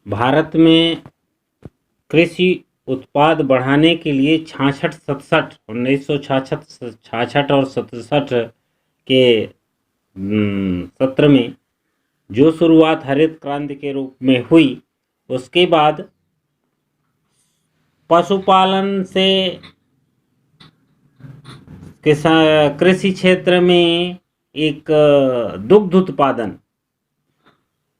भारत में कृषि उत्पाद बढ़ाने के लिए 1966 और 67 के सत्र में जो शुरुआत हरित क्रांति के रूप में हुई, उसके बाद पशुपालन से कृषि क्षेत्र में एक दुग्ध उत्पादन,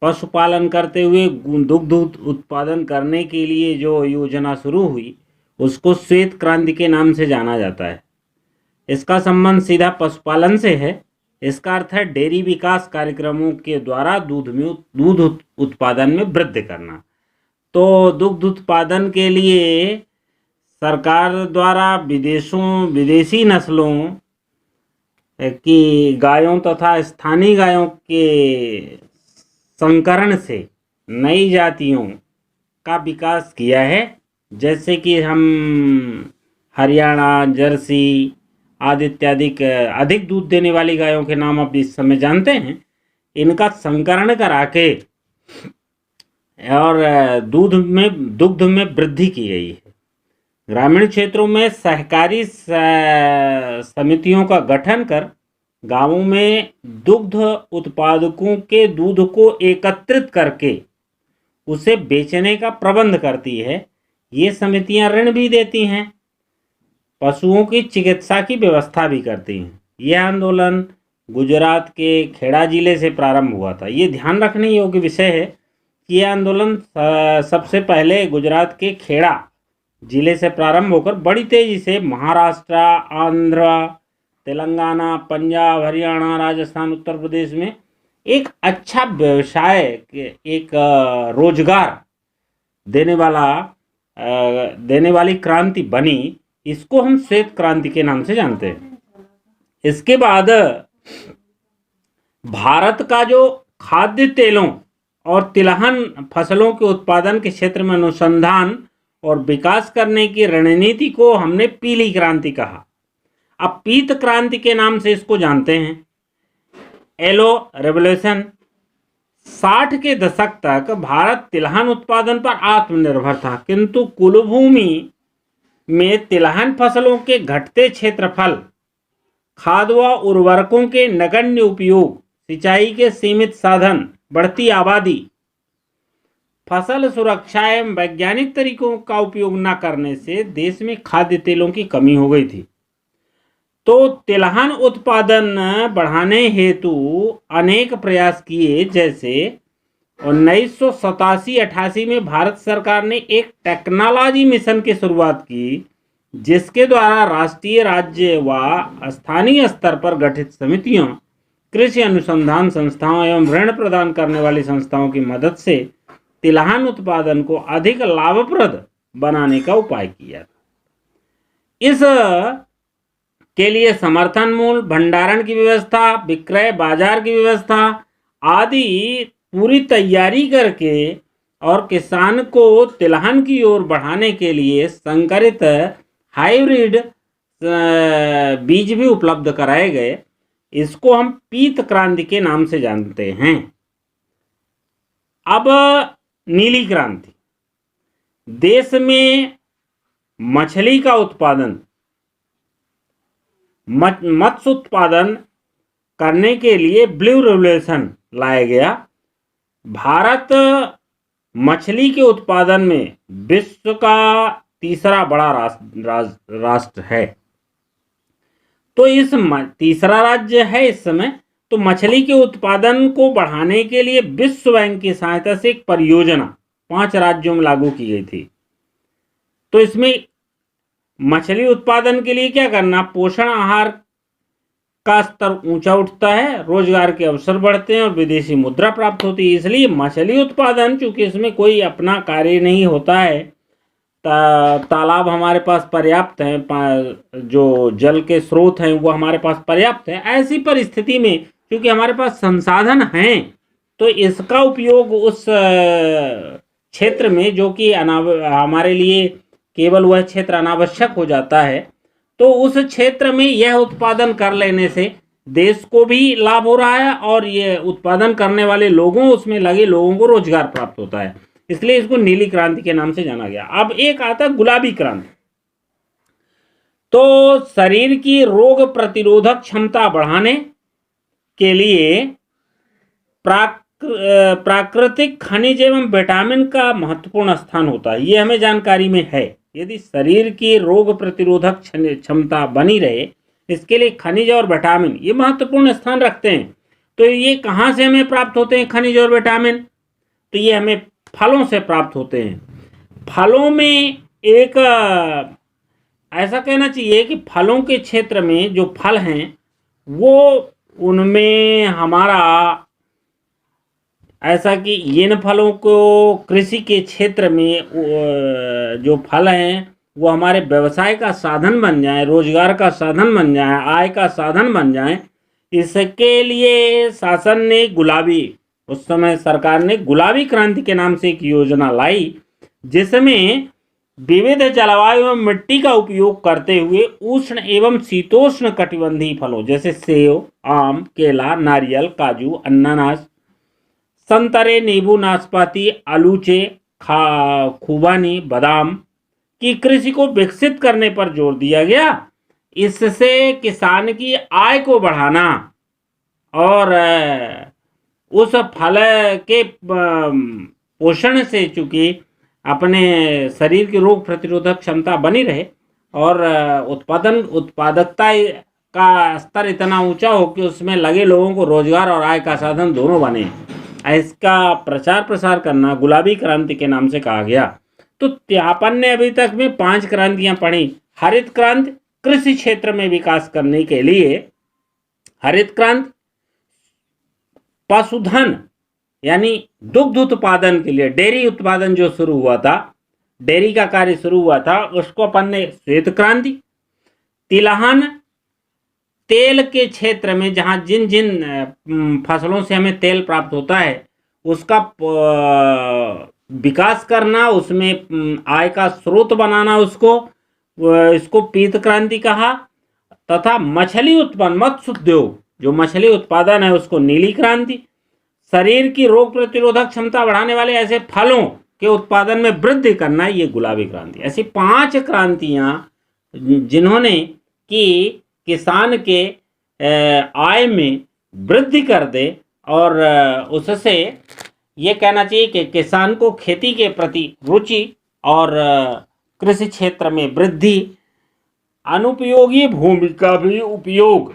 पशुपालन करते हुए दुग्ध उत्पादन करने के लिए जो योजना शुरू हुई, उसको श्वेत क्रांति के नाम से जाना जाता है। इसका संबंध सीधा पशुपालन से है। इसका अर्थ है डेयरी विकास कार्यक्रमों के द्वारा दूध उत्पादन में वृद्धि करना। तो दुग्ध उत्पादन के लिए सरकार द्वारा विदेशी नस्लों की गायों तथा स्थानीय गायों के संकरण से नई जातियों का विकास किया है, जैसे कि हम हरियाणा, जर्सी आदि इत्यादि अधिक दूध देने वाली गायों के नाम आप इस समय जानते हैं। इनका संकरण करा के और दुग्ध में वृद्धि की गई है। ग्रामीण क्षेत्रों में सहकारी समितियों का गठन कर गांवों में दुग्ध उत्पादकों के दूध को एकत्रित करके उसे बेचने का प्रबंध करती है। ये समितियां ऋण भी देती हैं, पशुओं की चिकित्सा की व्यवस्था भी करती हैं। यह आंदोलन गुजरात के खेड़ा जिले से प्रारंभ हुआ था। ये ध्यान रखने योग्य विषय है कि यह आंदोलन सबसे पहले गुजरात के खेड़ा जिले से प्रारंभ होकर बड़ी तेजी से महाराष्ट्र, आंध्र, तेलंगाना, पंजाब, हरियाणा, राजस्थान, उत्तर प्रदेश में एक अच्छा व्यवसाय, एक रोजगार देने वाली क्रांति बनी। इसको हम श्वेत क्रांति के नाम से जानते हैं। इसके बाद भारत का जो खाद्य तेलों और तिलहन फसलों के उत्पादन के क्षेत्र में अनुसंधान और विकास करने की रणनीति को हमने पीली क्रांति कहा। अब पीत क्रांति के नाम से इसको जानते हैं। Yellow revolution. 60 के दशक तक भारत तिलहन उत्पादन पर आत्मनिर्भर था, किंतु कुल भूमि में तिलहन फसलों के घटते क्षेत्रफल, खाद व उर्वरकों के नगण्य उपयोग, सिंचाई के सीमित साधन, बढ़ती आबादी, फसल सुरक्षा एवं वैज्ञानिक तरीकों का उपयोग न करने से देश में खाद्य तेलों की कमी हो गई थी। तो तिलहन उत्पादन बढ़ाने हेतु अनेक प्रयास किए। जैसे 1987-88 में भारत सरकार ने एक टेक्नोलॉजी मिशन की शुरुआत की, जिसके द्वारा राष्ट्रीय, राज्य व स्थानीय स्तर पर गठित समितियों, कृषि अनुसंधान संस्थाओं एवं ऋण प्रदान करने वाली संस्थाओं की मदद से तिलहन उत्पादन को अधिक लाभप्रद बनाने का उपाय किया। इस के लिए समर्थन मूल्य, भंडारण की व्यवस्था, विक्रय बाजार की व्यवस्था आदि पूरी तैयारी करके और किसान को तिलहन की ओर बढ़ाने के लिए संकरित हाइब्रिड बीज भी उपलब्ध कराए गए। इसको हम पीत क्रांति के नाम से जानते हैं। अब नीली क्रांति। देश में मछली का उत्पादन, मत्स्य उत्पादन करने के लिए ब्लू रेवोल्यूशन लाया गया। भारत मछली के उत्पादन में विश्व का तीसरा बड़ा राष्ट्र है। तो इस तीसरा राज्य है इस समय। तो मछली के उत्पादन को बढ़ाने के लिए विश्व बैंक की सहायता से एक परियोजना 5 राज्यों में लागू की गई थी। तो इसमें मछली उत्पादन के लिए क्या करना, पोषण आहार का स्तर ऊंचा उठता है, रोजगार के अवसर बढ़ते हैं और विदेशी मुद्रा प्राप्त होती है। इसलिए मछली उत्पादन, चूंकि इसमें कोई अपना कार्य नहीं होता है, तालाब हमारे पास पर्याप्त हैं, जो जल के स्रोत हैं वो हमारे पास पर्याप्त हैं, ऐसी परिस्थिति में क्योंकि हमारे पास संसाधन हैं, तो इसका उपयोग उस क्षेत्र में, जो कि हमारे लिए केवल वह क्षेत्र अनावश्यक हो जाता है, तो उस क्षेत्र में यह उत्पादन कर लेने से देश को भी लाभ हो रहा है और ये उत्पादन करने वाले लोगों, उसमें लगे लोगों को रोजगार प्राप्त होता है। इसलिए इसको नीली क्रांति के नाम से जाना गया। अब एक आता गुलाबी क्रांति। तो शरीर की रोग प्रतिरोधक क्षमता बढ़ाने के लिए प्राकृतिक खनिज एवं विटामिन का महत्वपूर्ण स्थान होता है, ये हमें जानकारी में है। यदि शरीर की रोग प्रतिरोधक क्षमता बनी रहे, इसके लिए खनिज और विटामिन ये महत्वपूर्ण स्थान रखते हैं। तो ये कहाँ से हमें प्राप्त होते हैं खनिज और विटामिन? तो ये हमें फलों से प्राप्त होते हैं। फलों में एक ऐसा कहना चाहिए कि फलों के क्षेत्र में जो फल हैं वो उनमें हमारा ऐसा कि इन फलों को कृषि के क्षेत्र में जो फल हैं वो हमारे व्यवसाय का साधन बन जाए, रोजगार का साधन बन जाए, आय का साधन बन जाए, इसके लिए शासन ने उस समय सरकार ने गुलाबी क्रांति के नाम से एक योजना लाई, जिसमें विविध जलवायु एवं मिट्टी का उपयोग करते हुए उष्ण एवं शीतोष्ण कटिबंधीय फलों जैसे सेब, आम, केला, नारियल, काजू, अनानास, संतरे, नींबू, नाशपाती, आलूचे, खुबानी, बादाम की कृषि को विकसित करने पर जोर दिया गया। इससे किसान की आय को बढ़ाना और उस फल के पोषण से चूंकि अपने शरीर की रोग प्रतिरोधक क्षमता बनी रहे और उत्पादकता का स्तर इतना ऊंचा हो कि उसमें लगे लोगों को रोजगार और आय का साधन दोनों बने, इसका प्रचार प्रसार करना गुलाबी क्रांति के नाम से कहा गया। तो अपन ने अभी तक में 5 क्रांतियां पढ़ी। हरित क्रांति कृषि क्षेत्र में विकास करने के लिए, हरित क्रांति पशुधन यानी दुग्ध उत्पादन के लिए, डेयरी उत्पादन जो शुरू हुआ था, डेयरी का कार्य शुरू हुआ था, उसको अपन ने श्वेत क्रांति। तिलहन तेल के क्षेत्र में जहां जिन जिन फसलों से हमें तेल प्राप्त होता है उसका विकास करना, उसमें आय का स्रोत बनाना, इसको पीत क्रांति कहा। तथा मछली उत्पन्न, मत्स्य उद्योग जो मछली उत्पादन है उसको नीली क्रांति। शरीर की रोग प्रतिरोधक क्षमता बढ़ाने वाले ऐसे फलों के उत्पादन में वृद्धि करना, ये गुलाबी क्रांति। ऐसी 5 क्रांतियां जिन्होंने कि किसान के आय में वृद्धि कर दे और उससे ये कहना चाहिए कि किसान को खेती के प्रति रुचि और कृषि क्षेत्र में वृद्धि, अनुपयोगी भूमि का भी उपयोग,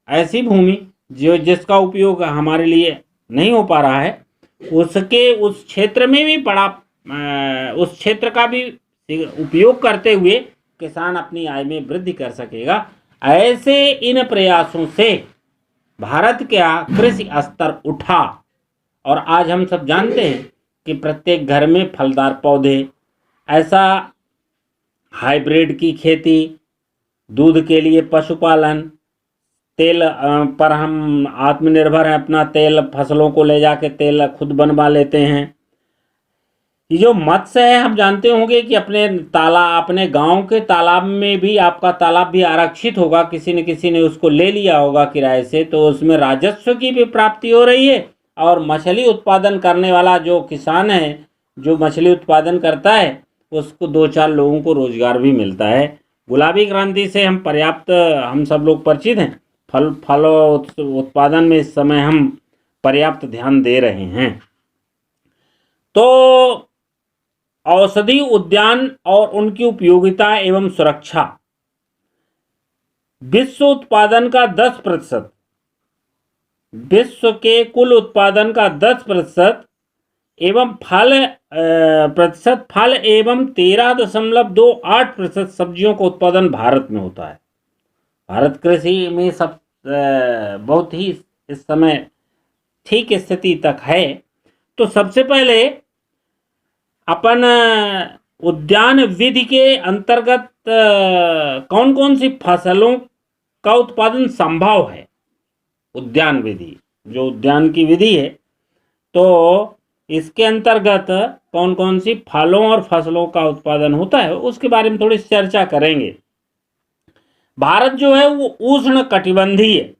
ऐसी भूमि जिसका उपयोग हमारे लिए नहीं हो पा रहा है, उसके उस क्षेत्र में भी उस क्षेत्र का भी उपयोग करते हुए किसान अपनी आय में वृद्धि कर सकेगा। ऐसे इन प्रयासों से भारत का कृषि स्तर उठा और आज हम सब जानते हैं कि प्रत्येक घर में फलदार पौधे, ऐसा हाइब्रिड की खेती, दूध के लिए पशुपालन, तेल पर हम आत्मनिर्भर हैं, अपना तेल फसलों को ले जाके तेल खुद बनवा लेते हैं। ये जो मत्स्य है, हम जानते होंगे कि अपने गांव के तालाब में भी, आपका तालाब भी आरक्षित होगा, किसी न किसी ने उसको ले लिया होगा किराए से, तो उसमें राजस्व की भी प्राप्ति हो रही है और मछली उत्पादन करने वाला जो किसान है, जो मछली उत्पादन करता है, उसको 2-4 लोगों को रोजगार भी मिलता है। गुलाबी क्रांति से हम सब लोग परिचित हैं। फल उत्पादन में इस समय हम पर्याप्त ध्यान दे रहे हैं। तो औषधि उद्यान और उनकी उपयोगिता एवं सुरक्षा, विश्व उत्पादन का 10%, विश्व के कुल उत्पादन का 10% एवं फल एवं 13.28% सब्जियों का उत्पादन भारत में होता है। भारत कृषि में बहुत ही इस समय ठीक स्थिति तक है। तो सबसे पहले अपन उद्यान विधि के अंतर्गत कौन कौन सी फसलों का उत्पादन संभव है। उद्यान विधि, जो उद्यान की विधि है, तो इसके अंतर्गत कौन कौन सी फलों और फसलों का उत्पादन होता है, उसके बारे में थोड़ी चर्चा करेंगे। भारत जो है वो उष्ण कटिबंधीय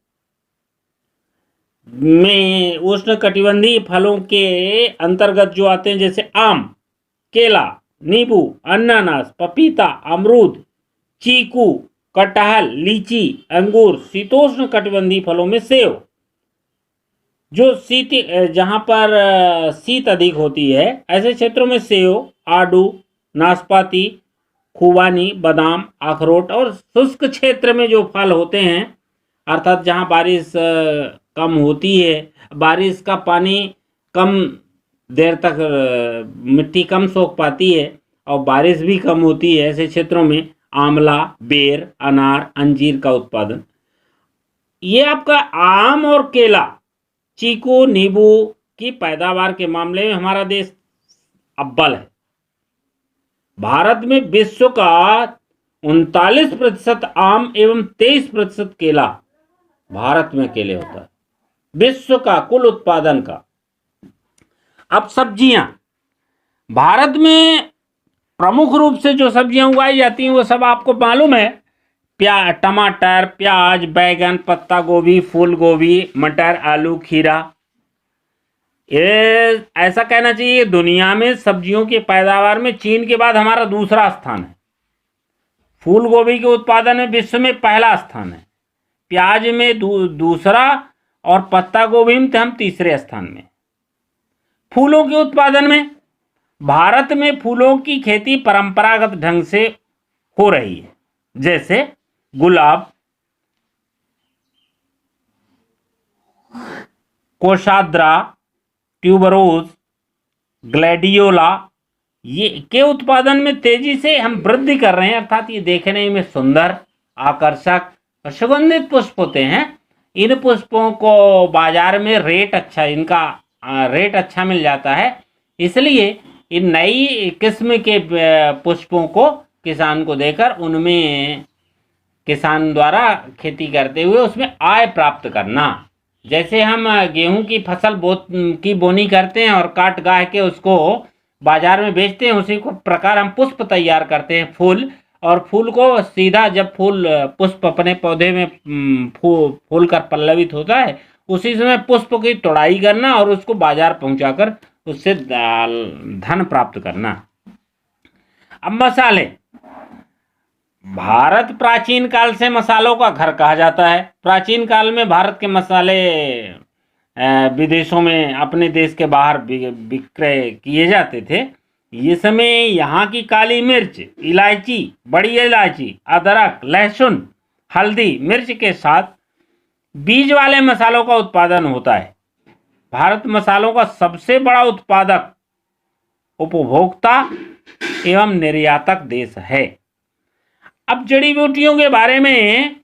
में उष्णकटिबंधीय फलों के अंतर्गत जो आते हैं, जैसे आम, केला, नींबू, अनानास, पपीता, अमरूद, चीकू, कटहल, लीची, अंगूर। शीतोष्ण कटिबंधीय फलों में सेब, जो जहाँ पर शीत अधिक होती है, ऐसे क्षेत्रों में सेब, आड़ू, नाशपाती, खुबानी, बादाम, अखरोट। और शुष्क क्षेत्र में जो फल होते हैं, अर्थात जहाँ बारिश कम होती है, बारिश का पानी कम देर तक मिट्टी कम सोख पाती है और बारिश भी कम होती है, ऐसे क्षेत्रों में आंवला, बेर, अनार, अंजीर का उत्पादन। ये आपका आम और केला, चीकू, नींबू की पैदावार के मामले में हमारा देश अव्वल है। भारत में विश्व का 39% आम एवं 23% केला भारत में केले होता है, विश्व का कुल उत्पादन का। अब सब्जियां, भारत में प्रमुख रूप से जो सब्जियां उगाई जाती हैं वो सब आपको मालूम है। टमाटर, प्याज, बैगन, पत्ता गोभी, फूल गोभी, मटर, आलू, खीरा। ये ऐसा कहना चाहिए दुनिया में सब्जियों की पैदावार में चीन के बाद हमारा दूसरा स्थान है। फूल गोभी के उत्पादन में विश्व में पहला स्थान है, प्याज में दूसरा और पत्ता गोभी में हम तीसरे स्थान में। फूलों के उत्पादन में भारत में फूलों की खेती परंपरागत ढंग से हो रही है, जैसे गुलाब, कोषाद्रा, ट्यूबरोज, ग्लैडियोला, ये के उत्पादन में तेजी से हम वृद्धि कर रहे हैं। अर्थात ये देखने में सुंदर, आकर्षक और सुगंधित पुष्प होते हैं। इन पुष्पों को बाजार में इनका रेट अच्छा मिल जाता है, इसलिए इन नई किस्म के पुष्पों को किसान को देकर उनमें किसान द्वारा खेती करते हुए उसमें आय प्राप्त करना। जैसे हम गेहूं की फसल की बोनी करते हैं और काट गाह के उसको बाजार में बेचते हैं, उसी को प्रकार हम पुष्प तैयार करते हैं, फूल। और फूल को सीधा जब पुष्प अपने पौधे में फूल कर पल्लवित होता है, उसी समय पुष्प की तोड़ाई करना और उसको बाजार पहुंचाकर उससे धन प्राप्त करना। अब मसाले, भारत प्राचीन काल से मसालों का घर कहा जाता है। प्राचीन काल में भारत के मसाले विदेशों में अपने देश के बाहर विक्रय किए जाते थे। ये समय यहाँ की काली मिर्च, इलायची, बड़ी इलायची, अदरक, लहसुन, हल्दी, मिर्च के साथ बीज वाले मसालों का उत्पादन होता है। भारत मसालों का सबसे बड़ा उत्पादक, उपभोक्ता एवं निर्यातक देश है। अब जड़ी बूटियों के बारे में,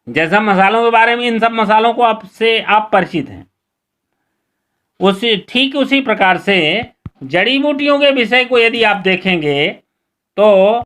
जैसा मसालों के बारे में, इन सब मसालों को आप परिचित हैं, ठीक उसी प्रकार से जड़ी बूटियों के विषय को यदि आप देखेंगे तो